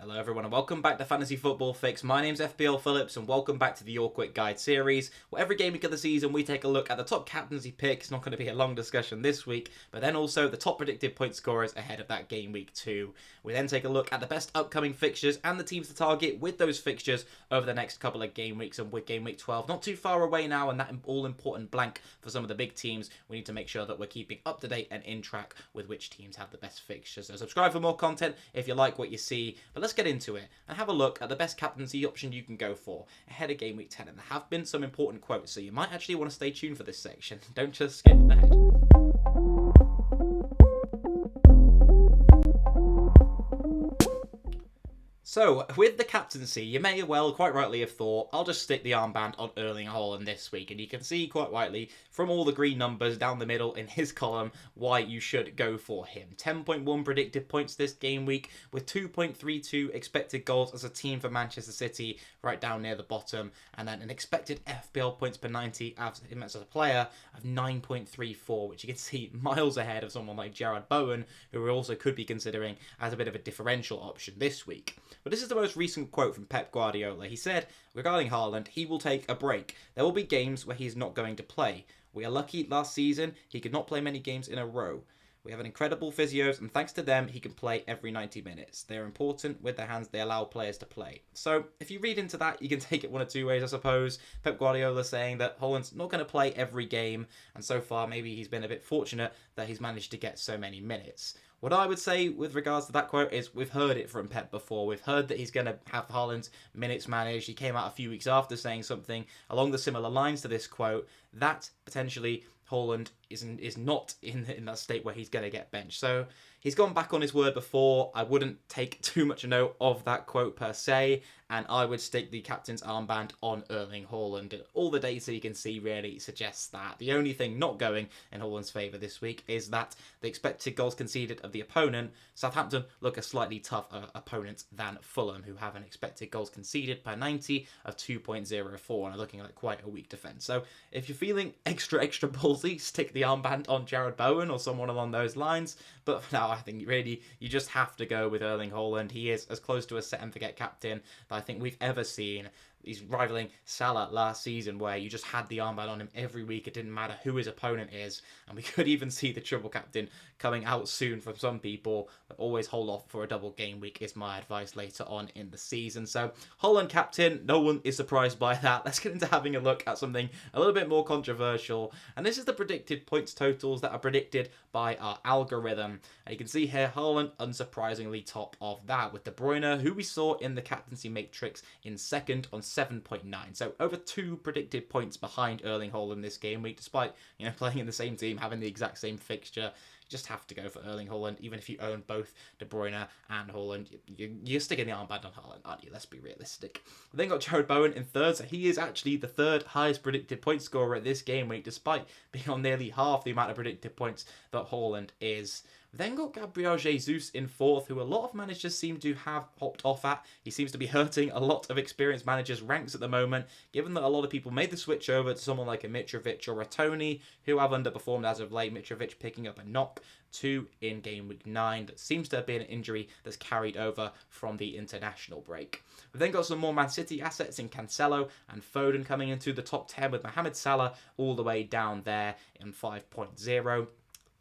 Hello everyone and welcome back to Fantasy Football Fix. My name's FPL Phillips and welcome back to the Your Quick Guide series, where every game week of the season we take a look at the top captaincy picks. Not going to be a long discussion this week, but then also the top predicted point scorers ahead of that game week 2. We then take a look at the best upcoming fixtures and the teams to target with those fixtures over the next couple of game weeks, and with game week 12 not too far away now and that all important blank for some of the big teams, we need to make sure that we're keeping up to date and in track with which teams have the best fixtures. So subscribe for more content if you like what you see, but let's get into it and have a look at the best captaincy option you can go for ahead of game week 10. And there have been some important quotes, so you might actually want to stay tuned for this section. Don't just skip ahead. So, with the captaincy, you may well quite rightly have thought, I'll just stick the armband on Erling Haaland this week. And you can see quite rightly from all the green numbers down the middle in his column why you should go for him. 10.1 predicted points this game week with 2.32 expected goals as a team for Manchester City right down near the bottom. And then an expected FPL points per 90 as a player of 9.34, which you can see miles ahead of someone like Jarrod Bowen, who we also could be considering as a bit of a differential option this week. But this is the most recent quote from Pep Guardiola. He said, regarding Haaland, he will take a break. There will be games where he's not going to play. We are lucky last season he could not play many games in a row. We have an incredible physios, and thanks to them, he can play every 90 minutes. They are important with their hands. They allow players to play. So, if you read into that, you can take it one of two ways, I suppose. Pep Guardiola saying that Haaland's not going to play every game, and so far, maybe he's been a bit fortunate that he's managed to get so many minutes. What I would say with regards to that quote is we've heard it from Pep before. We've heard that he's going to have Haaland's minutes managed. He came out a few weeks after saying something along the similar lines to this quote, that potentially Haaland is not in that state where he's going to get benched. So he's gone back on his word before. I wouldn't take too much note of that quote per se, and I would stick the captain's armband on Erling Haaland. All the data you can see really suggests that. The only thing not going in Haaland's favour this week is that the expected goals conceded of the opponent, Southampton look a slightly tougher opponent than Fulham, who have an expected goals conceded per 90 of 2.04 and are looking like quite a weak defence. So if you're feeling extra ballsy, stick the armband on Jarrod Bowen or someone along those lines. But for now, I think really you just have to go with Erling Haaland. He is as close to a set and forget captain that I think we've ever seen. He's rivaling Salah last season, where you just had the armband on him every week. It didn't matter who his opponent is. And we could even see the triple captain coming out soon from some people. But always hold off for a double game week is my advice later on in the season. So Haaland captain, no one is surprised by that. Let's get into having a look at something a little bit more controversial. And this is the predicted points totals that are predicted by our algorithm. And you can see here Haaland unsurprisingly top of that, with De Bruyne, who we saw in the captaincy matrix, in second on 7.9. So over 2 predicted points behind Erling Haaland this game week, despite playing in the same team, having the exact same fixture. Just have to go for Erling Haaland, even if you own both De Bruyne and Haaland. You're sticking the armband on Haaland, aren't you? Let's be realistic. We then got Jarrod Bowen in third, so he is actually the third highest predicted point scorer at this game week, despite being on nearly half the amount of predicted points that Haaland is. We then got Gabriel Jesus in fourth, who a lot of managers seem to have hopped off at. He seems to be hurting a lot of experienced managers' ranks at the moment, given that a lot of people made the switch over to someone like a Mitrovic or a Tony, who have underperformed as of late. Mitrovic picking up a knock 2 in game week 9. That seems to have been an injury that's carried over from the international break. We've then got some more Man City assets in Cancelo and Foden coming into the top 10, with Mohamed Salah all the way down there in 5.0.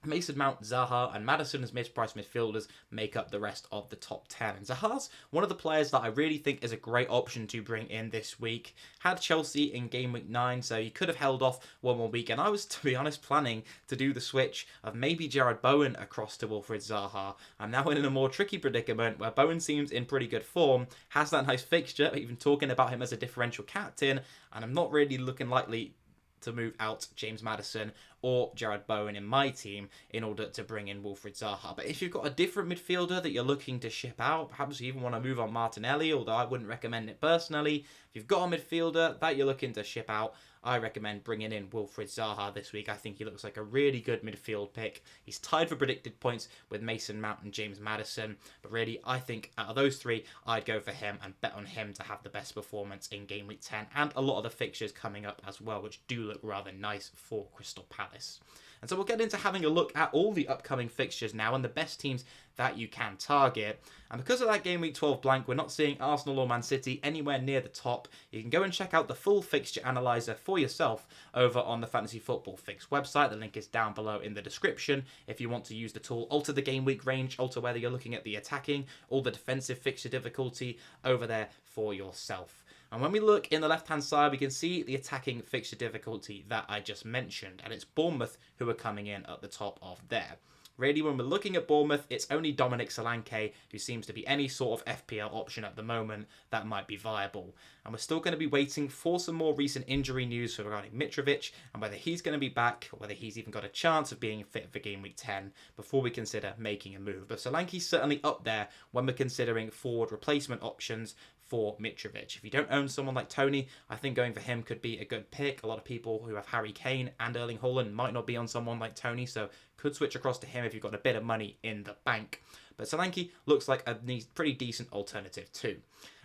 Mason Mount, Zaha and Maddison as mid-price midfielders make up the rest of the top 10. And Zaha's one of the players that I really think is a great option to bring in this week. Had Chelsea in game week 9, so you could have held off one more week. And I was, to be honest, planning to do the switch of maybe Jarrod Bowen across to Wilfried Zaha. I'm now in a more tricky predicament where Bowen seems in pretty good form, has that nice fixture, even talking about him as a differential captain, and I'm not really looking likely to move out James Maddison or Jarrod Bowen in my team in order to bring in Wilfried Zaha. But if you've got a different midfielder that you're looking to ship out, perhaps you even want to move on Martinelli, although I wouldn't recommend it personally. If you've got a midfielder that you're looking to ship out, I recommend bringing in Wilfried Zaha this week. I think he looks like a really good midfield pick. He's tied for predicted points with Mason Mount and James Maddison. But really, I think out of those three, I'd go for him and bet on him to have the best performance in game week 10. And a lot of the fixtures coming up as well, which do look rather nice for Crystal Palace. And so we'll get into having a look at all the upcoming fixtures now and the best teams that you can target. And because of that game week 12 blank, we're not seeing Arsenal or Man City anywhere near the top. You can go and check out the full fixture analyzer for yourself over on the Fantasy Football Fix website. The link is down below in the description. If you want to use the tool, alter the game week range, alter whether you're looking at the attacking or the defensive fixture difficulty over there for yourself. And when we look in the left-hand side, we can see the attacking fixture difficulty that I just mentioned. And it's Bournemouth who are coming in at the top of there. Really, when we're looking at Bournemouth, it's only Dominic Solanke who seems to be any sort of FPL option at the moment that might be viable. And we're still going to be waiting for some more recent injury news regarding Mitrovic and whether he's going to be back or whether he's even got a chance of being fit for game week 10 before we consider making a move. But Solanke's certainly up there when we're considering forward replacement options for Mitrovic. If you don't own someone like Tony, I think going for him could be a good pick. A lot of people who have Harry Kane and Erling Haaland might not be on someone like Tony, so could switch across to him if you've got a bit of money in the bank. But Solanke looks like a pretty decent alternative too.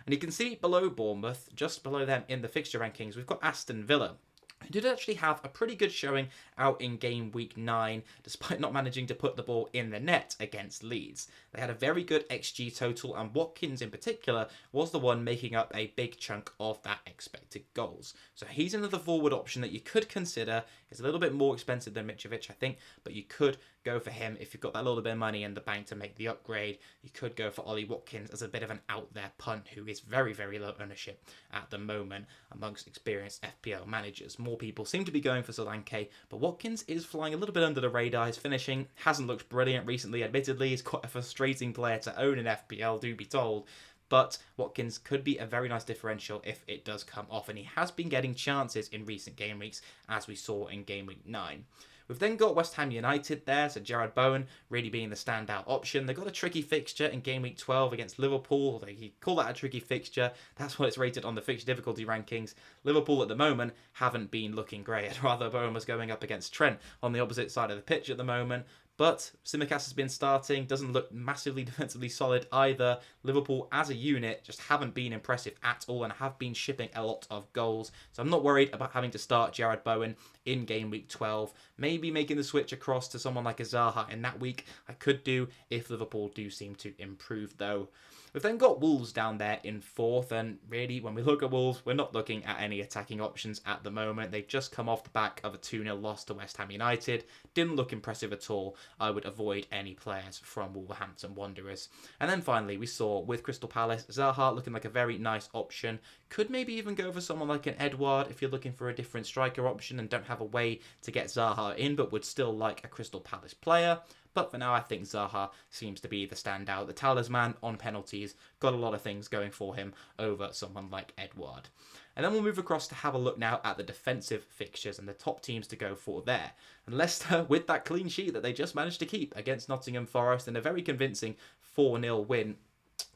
And you can see below Bournemouth, just below them in the fixture rankings, we've got Aston Villa, who did actually have a pretty good showing out in game week 9, despite not managing to put the ball in the net against Leeds. They had a very good XG total, and Watkins in particular was the one making up a big chunk of that expected goals. So he's another forward option that you could consider. It's a little bit more expensive than Mitrovic, I think, but you could go for him if you've got that little bit of money in the bank to make the upgrade. You could go for Ollie Watkins as a bit of an out there punt, who is very, very low ownership at the moment amongst experienced FPL managers. More people seem to be going for Solanke, but Watkins is flying a little bit under the radar. His finishing hasn't looked brilliant recently, admittedly. He's quite a frustrating player to own in FPL, do be told. But Watkins could be a very nice differential if it does come off, and he has been getting chances in recent game weeks, as we saw in game week 9. We've then got West Ham United there, so Jarrod Bowen really being the standout option. They've got a tricky fixture in game week 12 against Liverpool. They call that a tricky fixture. That's what it's rated on the fixture difficulty rankings. Liverpool at the moment haven't been looking great. I'd rather Bowen was going up against Trent on the opposite side of the pitch at the moment. But Tsimikas has been starting, doesn't look massively defensively solid either. Liverpool as a unit just haven't been impressive at all and have been shipping a lot of goals. So I'm not worried about having to start Jarrod Bowen in game week 12. Maybe making the switch across to someone like a Zaha in that week I could do if Liverpool do seem to improve though. We've then got Wolves down there in 4th, and really when we look at Wolves, we're not looking at any attacking options at the moment. They've just come off the back of a 2-0 loss to West Ham United. Didn't look impressive at all. I would avoid any players from Wolverhampton Wanderers. And then finally we saw with Crystal Palace, Zaha looking like a very nice option. Could maybe even go for someone like an Edouard if you're looking for a different striker option and don't have a way to get Zaha in, but would still like a Crystal Palace player. But for now, I think Zaha seems to be the standout. The talisman on penalties, got a lot of things going for him over someone like Edouard. And then we'll move across to have a look now at the defensive fixtures and the top teams to go for there. And Leicester, with that clean sheet that they just managed to keep against Nottingham Forest in a very convincing 4-0 win,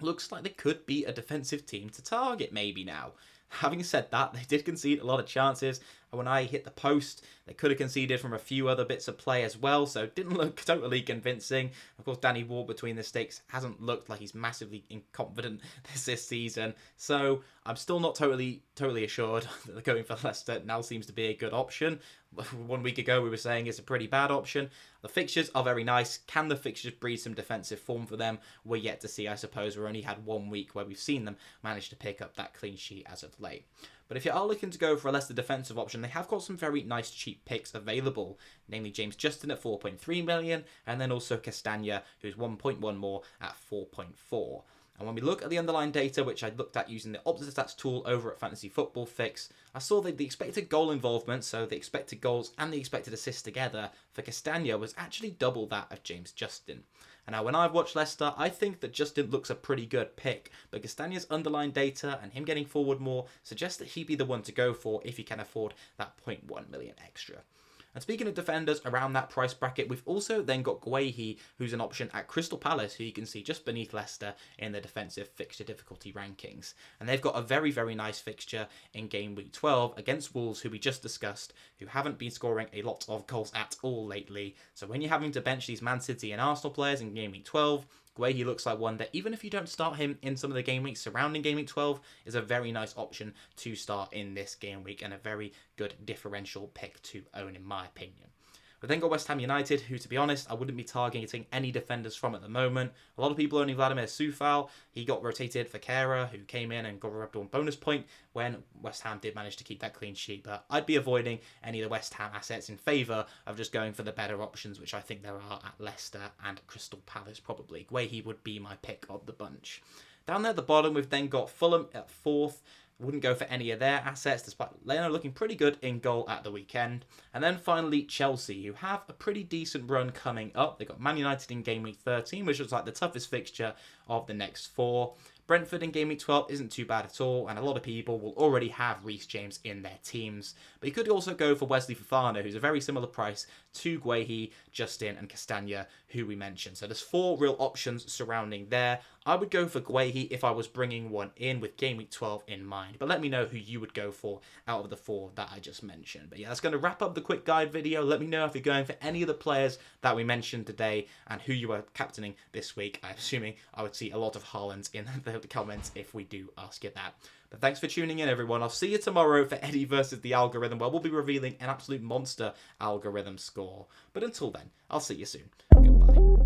looks like they could be a defensive team to target maybe now. Having said that, they did concede a lot of chances, and when I hit the post, they could have conceded from a few other bits of play as well, so it didn't look totally convincing. Of course, Danny Ward between the sticks hasn't looked like he's massively confident this season, so I'm still not totally assured that going for Leicester now seems to be a good option. 1 week ago, we were saying it's a pretty bad option. The fixtures are very nice. Can the fixtures breed some defensive form for them? We're yet to see, I suppose. We've only had 1 week where we've seen them manage to pick up that clean sheet as of late. But if you are looking to go for a Leicester defensive option, they have got some very nice cheap picks available, namely James Justin at 4.3 million, and then also Castagna, who's 1.1 more at 4.4. And when we look at the underlying data, which I looked at using the Opta Stats tool over at Fantasy Football Fix, I saw that the expected goal involvement, so the expected goals and the expected assists together for Castagna was actually double that of James Justin. And now when I've watched Leicester, I think that Justin looks a pretty good pick, but Castagna's underlying data and him getting forward more suggests that he'd be the one to go for if he can afford that 0.1 million extra. And speaking of defenders around that price bracket, we've also then got Guehi, who's an option at Crystal Palace, who you can see just beneath Leicester in the defensive fixture difficulty rankings. And they've got a very, very nice fixture in game week 12 against Wolves, who we just discussed, who haven't been scoring a lot of goals at all lately. So when you're having to bench these Man City and Arsenal players in game week 12, Guehi looks like one that even if you don't start him in some of the game weeks surrounding game week 12 is a very nice option to start in this game week and a very good differential pick to own in my opinion. We've then got West Ham United, who, to be honest, I wouldn't be targeting any defenders from at the moment. A lot of people only Vladimir Sufal. He got rotated for Kera, who came in and got a bonus point when West Ham did manage to keep that clean sheet. But I'd be avoiding any of the West Ham assets in favour of just going for the better options, which I think there are at Leicester and Crystal Palace probably. Guehi would be my pick of the bunch. Down there at the bottom, we've then got Fulham at 4th. Wouldn't go for any of their assets, despite Leno looking pretty good in goal at the weekend. And then finally, Chelsea, who have a pretty decent run coming up. They've got Man United in game week 13, which looks like the toughest fixture of the next 4. Brentford in game week 12 isn't too bad at all, and a lot of people will already have Reece James in their teams. But you could also go for Wesley Fofana, who's a very similar price to Guehi, Justin, and Castagna, who we mentioned. So there's 4 real options surrounding there. I would go for Guehi if I was bringing one in with game week 12 in mind. But let me know who you would go for out of the 4 that I just mentioned. But yeah, that's going to wrap up the quick guide video. Let me know if you're going for any of the players that we mentioned today and who you are captaining this week. I'm assuming I would see a lot of Haalands in the comments if we do ask you that. But thanks for tuning in, everyone. I'll see you tomorrow for Eddie versus the algorithm, where we'll be revealing an absolute monster algorithm score. But until then, I'll see you soon. Goodbye.